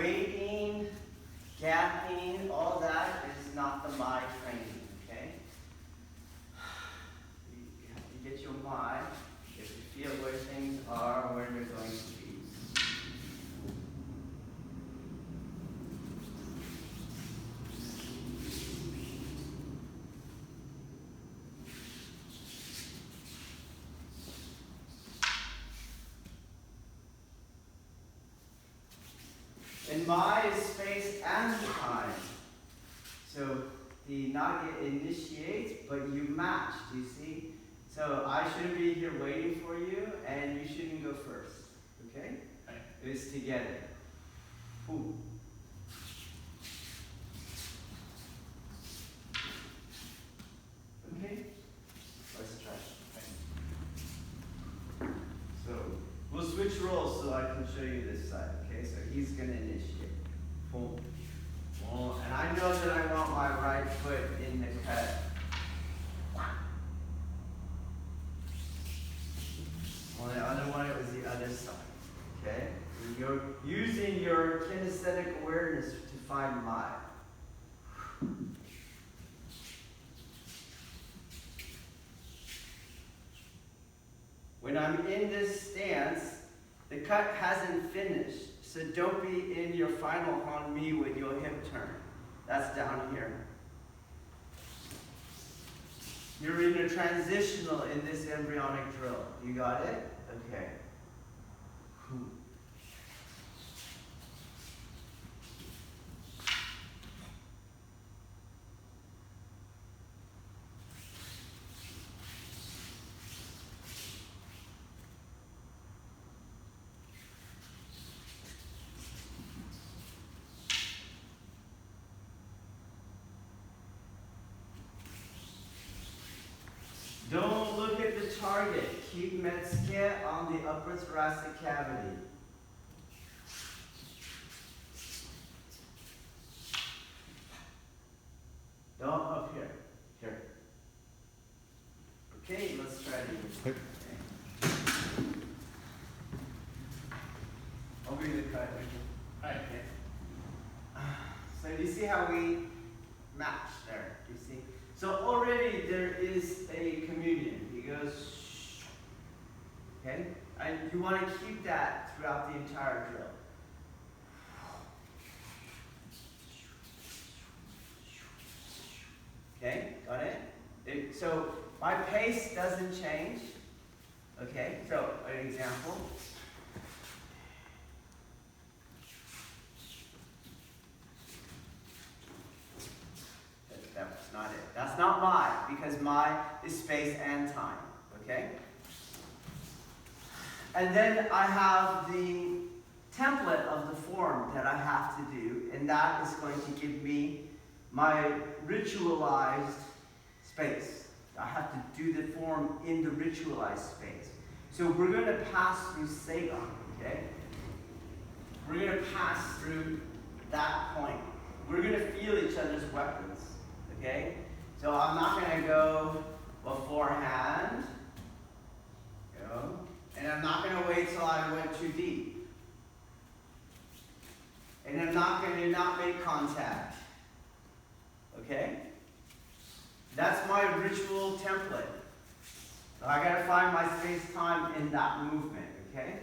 waiting, gapping, all that is not the Mai training, okay? You have to get your Mai. You have to feel where things are, where they're going to be. And Mai is space and time. So the Naga initiates, but you match, do you see? So I shouldn't be here waiting for you, and you shouldn't go first, okay? Right. It's together. Ooh. Okay? Let's try. Okay. So we'll switch roles so I can show you this side, okay? So he's going to initiate. Boom. Boom. And I know that I want my right foot in the cut. On the other one, it was the other side, okay? And you're using your kinesthetic awareness to find Mai. When I'm in this stance, the cut hasn't finished, so don't be in your final on me with your hip turn. That's down here. You're in a transitional in this embryonic drill. You got it? Okay. Don't look at the target. Keep Metsuke on the upper thoracic cavity. Don't up here. Here. Okay, let's try it again. Okay. I'll bring the cut. Alright, okay. So you see how we match there? Do you see? So already there is a communion. He goes, shh. Okay? And you want to keep that throughout the entire drill. Okay? Got it? So my pace doesn't change. Okay? So an example. That's not it. That's not Mai, because Mai is space and time. Okay? And then I have the template of the form that I have to do, and that is going to give me my ritualized space. I have to do the form in the ritualized space. So we're going to pass through Seigan, okay? We're going to pass through that point. We're going to feel each other's weapons. Okay? So I'm not going to go beforehand. Go. And I'm not going to wait till I went too deep. And I'm not going to not make contact. Okay? That's my ritual template. So I got to find my space-time in that movement. Okay?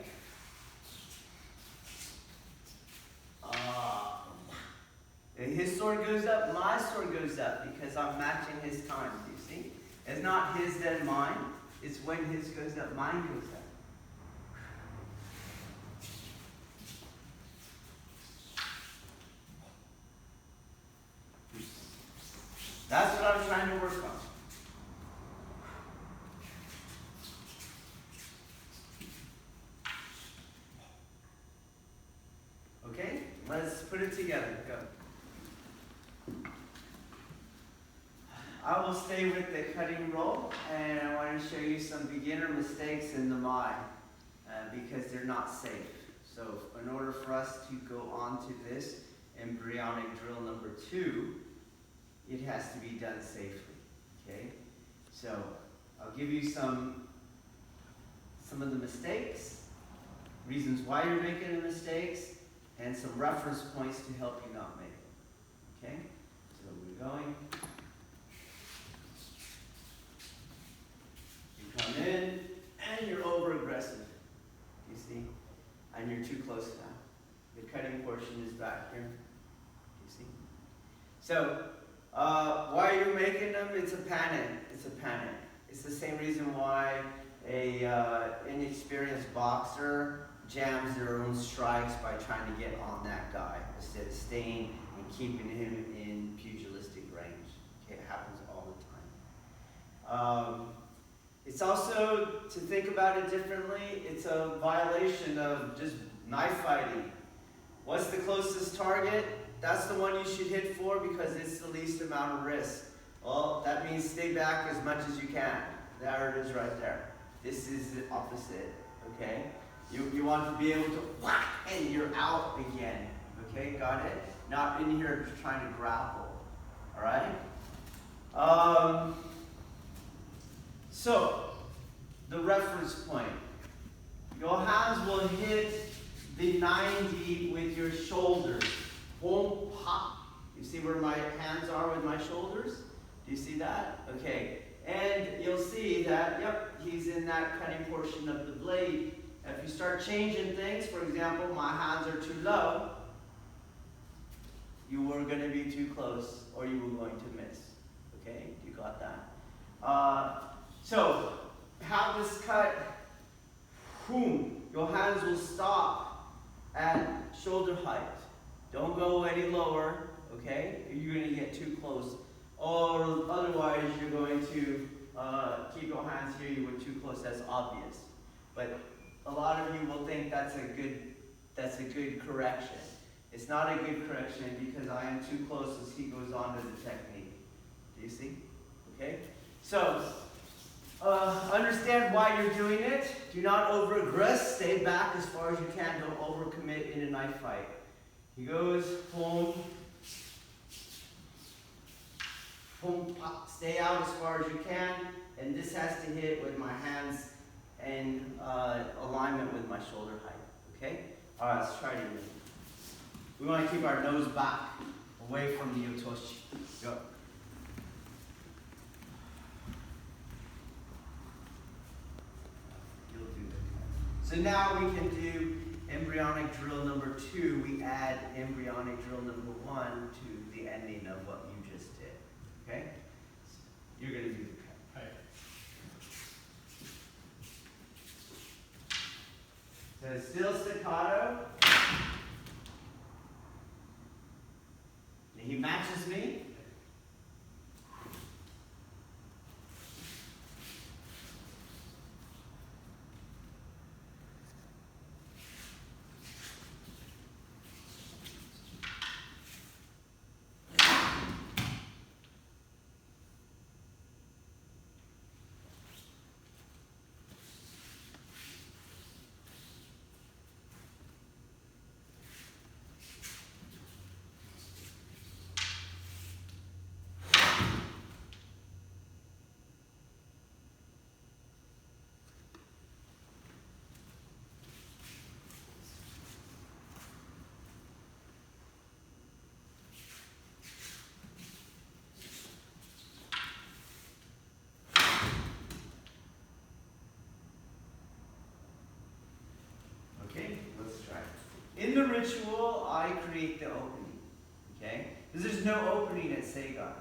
His sword goes up, my sword goes up, because I'm matching his time, do you see? It's not his then mine. It's when his goes up, mine goes up. That's what I'm trying to work on. Okay? Let's put it together. Go. I will stay with the cutting roll, and I want to show you some beginner mistakes in the Mai, because they're not safe. So in order for us to go on to this embryonic drill number 2, it has to be done safely. Okay? So I'll give you some of the mistakes, reasons why you're making the mistakes, and some reference points to help you not make it. Okay? So we're going. You come in, and you're over aggressive. You see? And you're too close now. The cutting portion is back here. You see? So, why are you making them? It's a panic. It's a panic. It's the same reason why a inexperienced boxer jams their own strikes by trying to get on that guy instead of staying and keeping him in pugilistic range. Okay, it happens all the time. It's also, to think about it differently, it's a violation of just knife fighting. What's the closest target? That's the one you should hit for because it's the least amount of risk. Well, that means stay back as much as you can. There it is right there. This is the opposite, okay? You want to be able to whack and you're out again, okay? Got it? Not in here just trying to grapple, all right? So, the reference point. Your hands will hit the 90 with your shoulders. Boom, pop. You see where my hands are with my shoulders? Do you see that? Okay. And you'll see that, yep, he's in that cutting portion of the blade. If you start changing things, for example, my hands are too low, you were going to be too close or you were going to miss. Okay, you got that? So, have this cut, boom, your hands will stop at shoulder height. Don't go any lower, okay? You're going to get too close. Or otherwise, you're going to keep your hands here, you were too close, that's obvious. But a lot of you will think that's a good correction. It's not a good correction because I am too close as he goes on to the technique. Do you see? Okay? So, understand why you're doing it. Do not over-aggress. Stay back as far as you can. Don't overcommit in a knife fight. He goes, boom, boom, pop. Stay out as far as you can. And this has to hit with my hands in alignment with my shoulder height. Okay? All right, let's try it again. We want to keep our nose back, away from the Otoshi. Go. You'll do that. So now we can do embryonic drill number 2. We add embryonic drill number 1 to the ending of what you just did. Okay? So you're going to do the cut. Right. So still staccato. He matches me. Okay, let's try it. In the ritual, I create the opening. Okay? Because there's no opening at Seigan.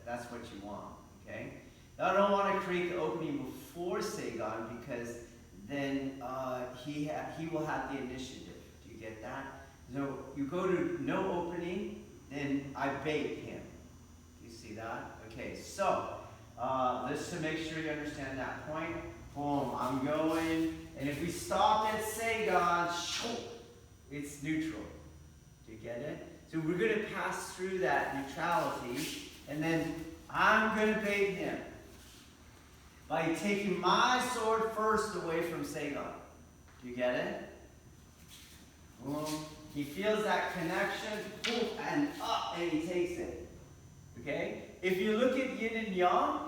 That's what you want. Okay? Now, I don't want to create the opening before Seigan because then he will have the initiative. Do you get that? So you go to no opening, then I bait him. You see that? Okay, so just to make sure you understand that point, boom, I'm going, and if we stop at Seigan, it's neutral. Do you get it? So we're going to pass through that neutrality, and then I'm going to bait him by taking my sword first away from Seigan. Do you get it? Boom. He feels that connection, boom, and up, and he takes it. Okay? If you look at yin and yang,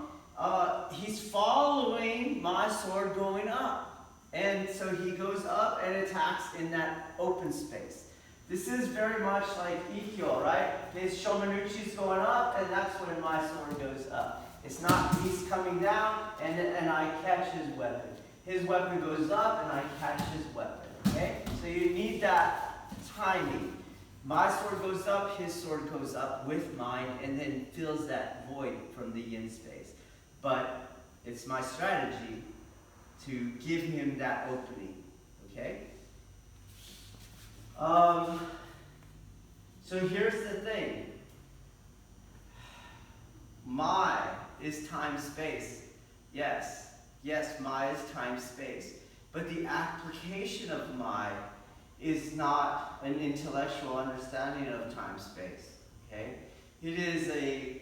he's following my sword going up. And so he goes up and attacks in that open space. This is very much like Ikkyo, right? His Shomanuchi's going up, and that's when my sword goes up. It's not he's coming down, and I catch his weapon. His weapon goes up, and I catch his weapon, okay? So you need that timing. My sword goes up, his sword goes up with mine, and then fills that void from the yin space. But it's my strategy to give him that opening, okay? So here's the thing. My is time-space. Yes, my is time-space. But the application of my is not an intellectual understanding of time-space, okay? It is a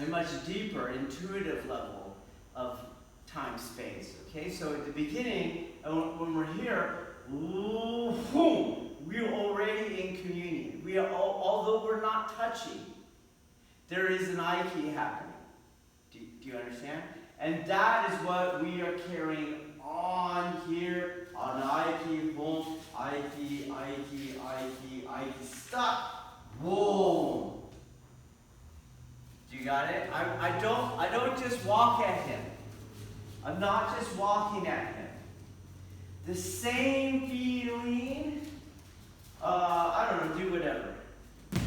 much deeper, intuitive level of time-space, okay? So at the beginning, when we're here, we're already in communion. We are although we're not touching, there is an Aiki happening. Do you understand? And that is what we are carrying on here on Aiki, boom, Aiki, stop, boom. Do you got it? I don't just walk at him. I'm not just walking at him. The same feeling, I don't know, do whatever.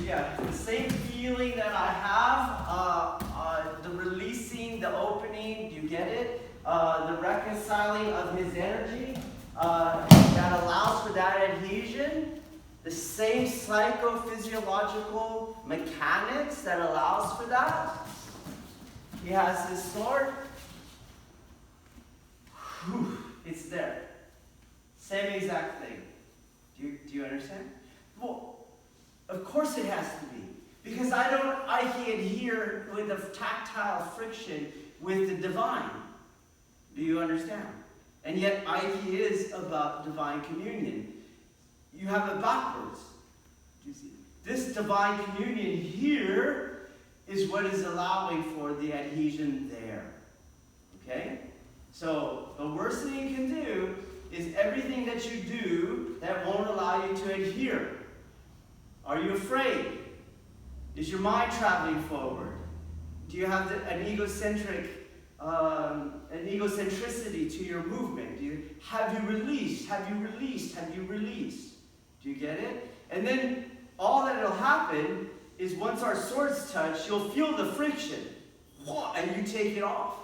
Yeah, the same feeling that I have, the releasing, the opening, do you get it? The reconciling of his energy, that allows for that adhesion. The same psychophysiological mechanics that allows for that. He has his sword. Whew, it's there. Same exact thing. Do you understand? Well, of course it has to be. Because I can adhere with a tactile friction with the divine. Do you understand? And yet Aiki is about divine communion. You have it backwards. Do you see? This divine communion here is what is allowing for the adhesion there. Okay? So the worst thing you can do is everything that you do that won't allow you to adhere. Are you afraid? Is your mind traveling forward? Do you have an egocentricity to your movement? Have you released? Have you released? Have you released? Do you get it? And then all that will happen is once our swords touch, you'll feel the friction. And you take it off.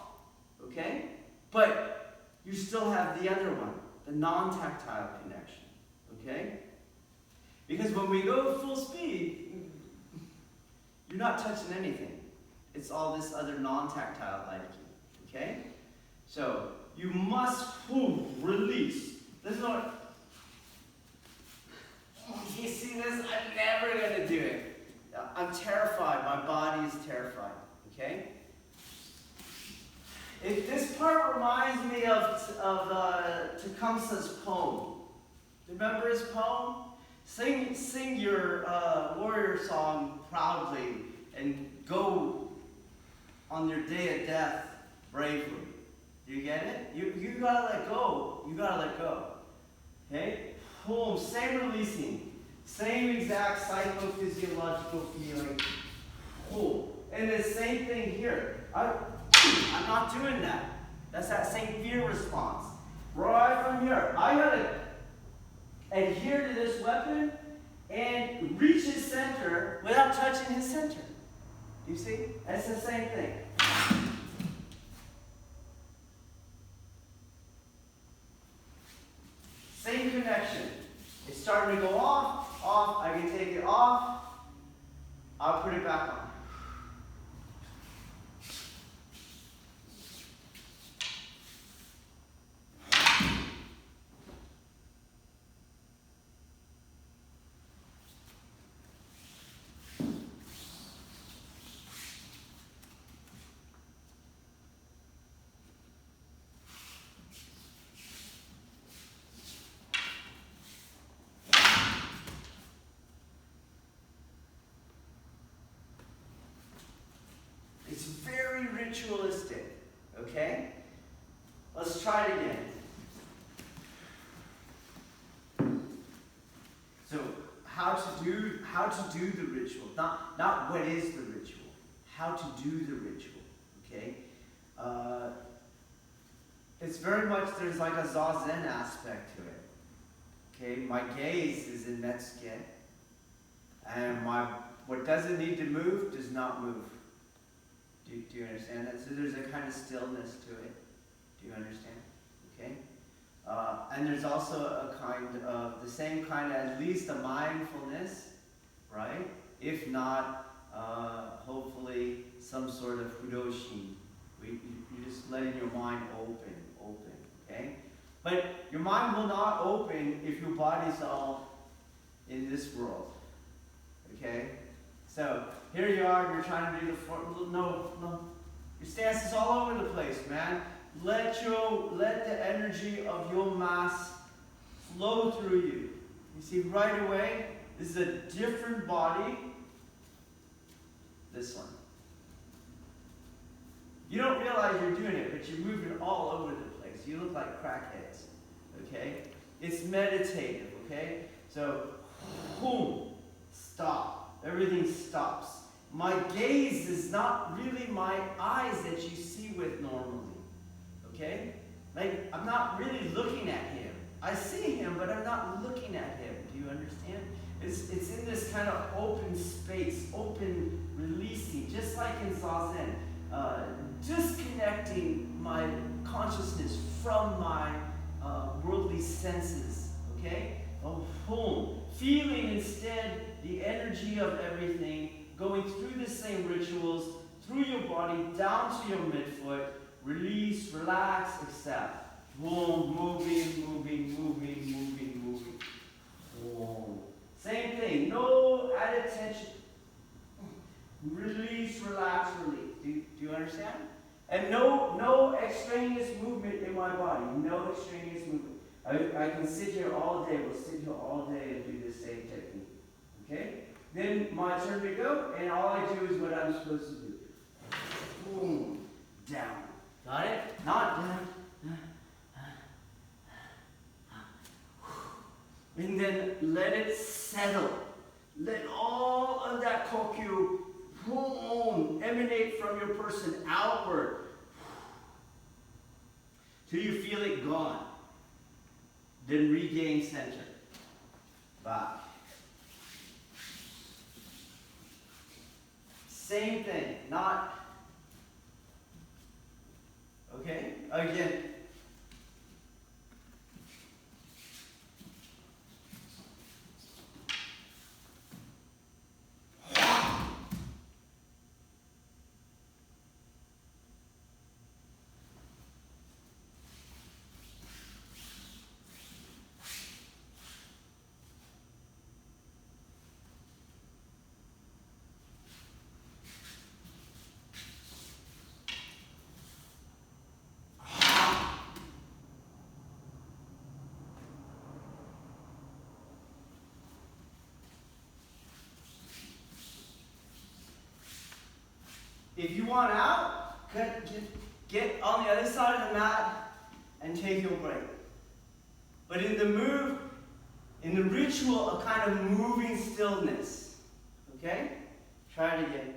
Okay? But you still have the other one, the non-tactile connection. Okay? Because when we go full speed, you're not touching anything. It's all this other non-tactile like you. Okay? So you must release. This is what. You see this? I'm never going to do it. I'm terrified. My body is terrified. Okay? This part reminds me of Tecumseh's poem. Remember his poem? Sing your warrior song proudly and go on your day of death bravely. Do you get it? You gotta let go. You gotta let go. Okay? Boom. Same releasing. Same exact psychophysiological feeling. Cool. And the same thing here. I'm not doing that. That's that same fear response. Right from here. I gotta adhere to this weapon and reach his center without touching his center. You see? That's the same thing. Same connection. It's starting to go off. I can take it off. I'll put it back on. It's very ritualistic, okay? Let's try it again. So how to do the ritual, not what is the ritual, how to do the ritual. Okay, it's very much, there's like a zazen aspect to it. Okay, my gaze is in Metsuke, and what doesn't need to move does not move. Do you understand that? So there's a kind of stillness to it. Do you understand? Okay? And there's also a kind of, the same kind of, at least a mindfulness, right? If not, hopefully some sort of fudoshi. You're just letting your mind open, okay? But your mind will not open if your body's all in this world, okay? So here you are, you're trying to do the no. Your stance is all over the place, man. Let the energy of your mass flow through you. You see, right away, this is a different body. This one. You don't realize you're doing it, but you're moving all over the place. You look like crackheads, okay? It's meditative, okay? So, boom, stop. Everything stops. My gaze is not really my eyes that you see with normally, okay? Like, I'm not really looking at him. I see him, but I'm not looking at him. Do you understand? It's in this kind of open space, open releasing, just like in Zazen. Disconnecting my consciousness from my worldly senses, okay? Oh, boom. Feeling instead the energy of everything, going through the same rituals, through your body, down to your midfoot, release, relax, accept. Boom, moving. Boom. Same thing, no added tension. Release, relax, release. Do you understand? And no extraneous movement in my body. No extraneous movement. I can sit here all day. We'll sit here all day and do this same technique. Okay? Then my turn to go, and all I do is what I'm supposed to do. Boom. Down. Got it? Not down. And then let it settle. Let all of that kokyu, boom, emanate from your person outward. Till you feel it gone. Then regain center. Back. Same thing. Not. Okay? Again. If you want out, get on the other side of the mat and take your break. But in the ritual, a kind of moving stillness. Okay? Try it again.